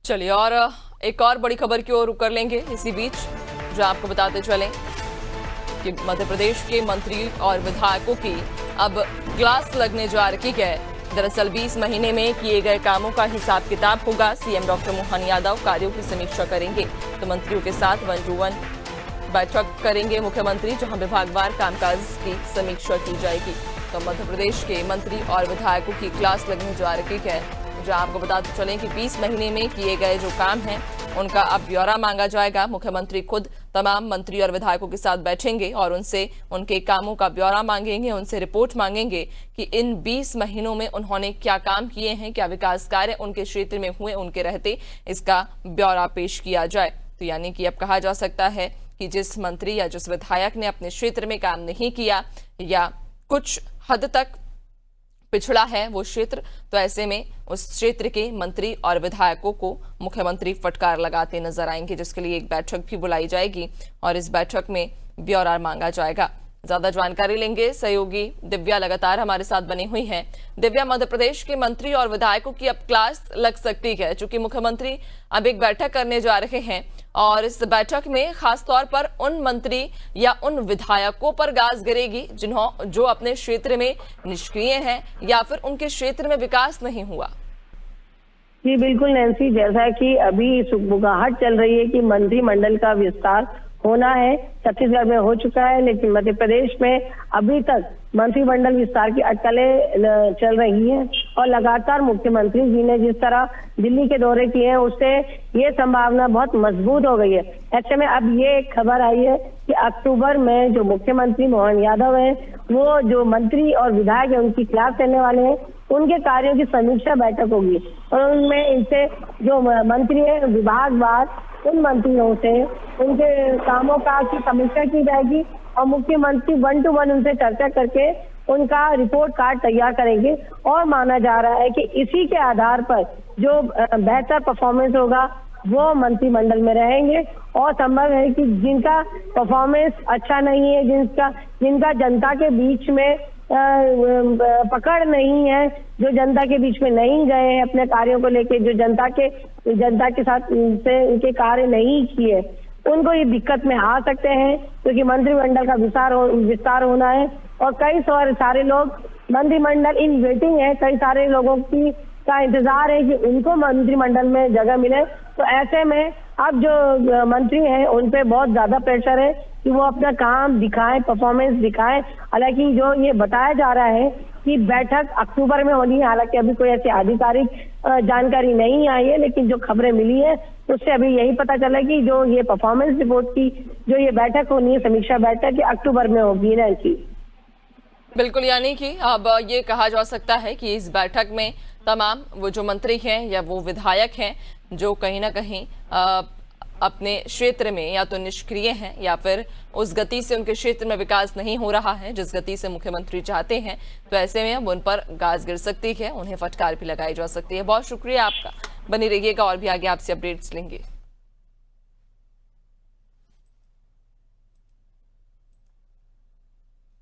चलिए और एक और बड़ी खबर की ओर रुक कर लेंगे इसी बीच, जो आपको बताते चलें कि मध्य प्रदेश के मंत्री और विधायकों की अब क्लास लगने जा रही है। दरअसल 20 महीने में किए गए कामों का हिसाब किताब होगा। सीएम डॉक्टर मोहन यादव कार्यों की समीक्षा करेंगे तो मंत्रियों के साथ 1 to 1 बैठक करेंगे मुख्यमंत्री, जहां विभागवार कामकाज की समीक्षा की जाएगी। तो मध्य प्रदेश के मंत्री और विधायकों की क्लास लगने जा रही है, जहां आपको बताते चलें कि 20 महीने में किए गए जो काम हैं उनका अब ब्यौरा मांगा जाएगा। मुख्यमंत्री खुद तमाम मंत्री और विधायकों के साथ बैठेंगे और उनसे उनके कामों का ब्यौरा मांगेंगे, उनसे रिपोर्ट मांगेंगे कि इन 20 महीनों में उन्होंने क्या काम किए हैं, क्या विकास कार्य उनके क्षेत्र में हुए उनके रहते, इसका ब्यौरा पेश किया जाए। तो यानी कि अब कहा जा सकता है कि जिस मंत्री या जिस विधायक ने अपने क्षेत्र में काम नहीं किया या कुछ हद तक पिछड़ा है वो क्षेत्र, तो ऐसे में उस क्षेत्र के मंत्री और विधायकों को मुख्यमंत्री फटकार लगाते नजर आएंगे, जिसके लिए एक बैठक भी बुलाई जाएगी और इस बैठक में ब्यौरा मांगा जाएगा। ज्यादा जानकारी लेंगे, सहयोगी दिव्या लगातार हमारे साथ बनी हुई हैं। दिव्या, मध्य प्रदेश के मंत्री और विधायकों की अब क्लास लग सकती है, चूंकि मुख्यमंत्री अब एक बैठक करने जा रहे हैं और इस बैठक में खासतौर पर उन मंत्री या उन विधायकों पर गाज गिरेगी जो अपने क्षेत्र में निष्क्रिय हैं या फिर उनके क्षेत्र में विकास नहीं हुआ। जी बिल्कुल नैन्सी, जैसा कि अभी सुगबुगाहट चल रही है कि मंत्रिमंडल का विस्तार होना है, छत्तीसगढ़ में हो चुका है, लेकिन मध्य प्रदेश में अभी तक मंत्रिमंडल विस्तार की अटकलें चल रही हैं और लगातार मुख्यमंत्री जी ने जिस तरह दिल्ली के दौरे किए हैं उससे ये संभावना बहुत मजबूत हो गई है। ऐसे में अब ये एक खबर आई है कि अक्टूबर में जो मुख्यमंत्री मोहन यादव है वो जो मंत्री और विधायक है उनकी क्लास करने वाले हैं, उनके कार्यों की समीक्षा बैठक होगी और उनमें इनसे जो मंत्री है विभागवार उन मंत्रियों से उनके कामों का की समीक्षा की जाएगी और मुख्यमंत्री 1 to 1 उनसे चर्चा करके उनका रिपोर्ट कार्ड तैयार करेंगे और माना जा रहा है कि इसी के आधार पर जो बेहतर परफॉर्मेंस होगा वो मंत्रिमंडल में रहेंगे और संभव है कि जिनका परफॉर्मेंस अच्छा नहीं है, जिनका जनता के बीच में पकड़ नहीं है, जो जनता के बीच में नहीं गए हैं अपने कार्यों को लेके, जो जनता के साथ से उनके कार्य नहीं किए, उनको ये दिक्कत में आ सकते हैं क्योंकि मंत्रिमंडल का विस्तार होना है और कई सारे लोग मंत्रिमंडल इन वेटिंग है, कई सारे लोगों का इंतजार है कि उनको मंत्रिमंडल में जगह मिले। तो ऐसे में अब जो मंत्री हैं उन पे बहुत ज्यादा प्रेशर है कि वो अपना काम दिखाएं, परफॉर्मेंस दिखाएं। हालांकि जो ये बताया जा रहा है कि बैठक अक्टूबर में होनी है, हालांकि अभी कोई ऐसी आधिकारिक जानकारी नहीं आई है, लेकिन जो खबरें मिली है उससे अभी यही पता चला कि जो ये परफॉर्मेंस रिपोर्ट की जो ये बैठक होनी है, समीक्षा बैठक, ये अक्टूबर में होगी ना की। बिल्कुल, यानी कि अब ये कहा जा सकता है कि इस बैठक में तमाम वो जो मंत्री हैं या वो विधायक हैं जो कहीं ना कहीं अपने क्षेत्र में या तो निष्क्रिय हैं या फिर उस गति से उनके क्षेत्र में विकास नहीं हो रहा है जिस गति से मुख्यमंत्री चाहते हैं, तो ऐसे में अब उन पर गाज गिर सकती है, उन्हें फटकार भी लगाई जा सकती है। बहुत शुक्रिया आपका, बनी रहिएगा और भी आगे आपसे अपडेट्स लेंगे।